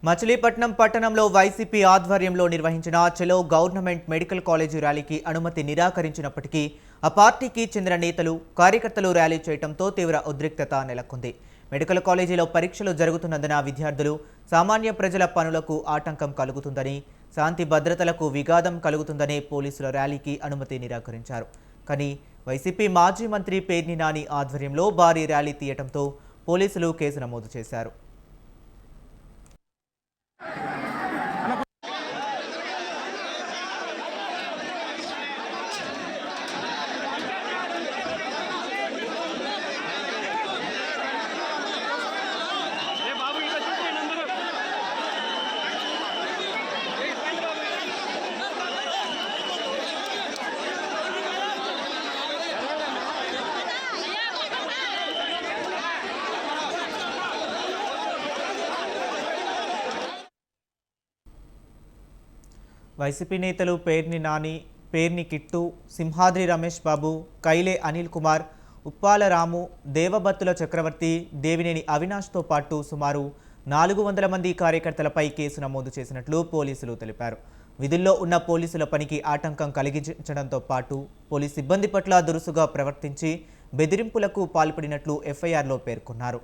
మచిలీపట్నం పట్టణంలో వైసీపీ ఆధ్వర్యంలో నిర్వహించిన చలో గవర్నమెంట్ మెడికల్ కాలేజీ ర్యాలీకి అనుమతి నిరాకరించినప్పటికీ ఆ పార్టీకి చెందిన నేతలు కార్యకర్తలు ర్యాలీ చేయడంతో తీవ్ర ఉద్రిక్తత నెలకొంది. మెడికల్ కాలేజీలో పరీక్షలు జరుగుతున్నందున విద్యార్థులు సామాన్య ప్రజల పనులకు ఆటంకం కలుగుతుందని, శాంతి భద్రతలకు విఘాతం కలుగుతుందని పోలీసుల ర్యాలీకి అనుమతి నిరాకరించారు. కానీ వైసీపీ మాజీ మంత్రి పేర్ని నాని ఆధ్వర్యంలో భారీ ర్యాలీ తీయడంతో పోలీసులు కేసు నమోదు చేశారు. వైసీపీ నేతలు పేర్ని నాని, పేర్ని కిట్టు, సింహాద్రి రమేష్ బాబు, కైలే అనిల్ కుమార్, ఉప్పాల రాము, దేవబత్తుల చక్రవర్తి, దేవినేని అవినాష్తో పాటు సుమారు 400 మంది కార్యకర్తలపై కేసు నమోదు చేసినట్లు పోలీసులు తెలిపారు. విధుల్లో ఉన్న పోలీసుల పనికి ఆటంకం కలిగించడంతో పాటు పోలీసు సిబ్బంది పట్ల దురుసుగా ప్రవర్తించి బెదిరింపులకు పాల్పడినట్లు ఎఫ్ఐఆర్లో పేర్కొన్నారు.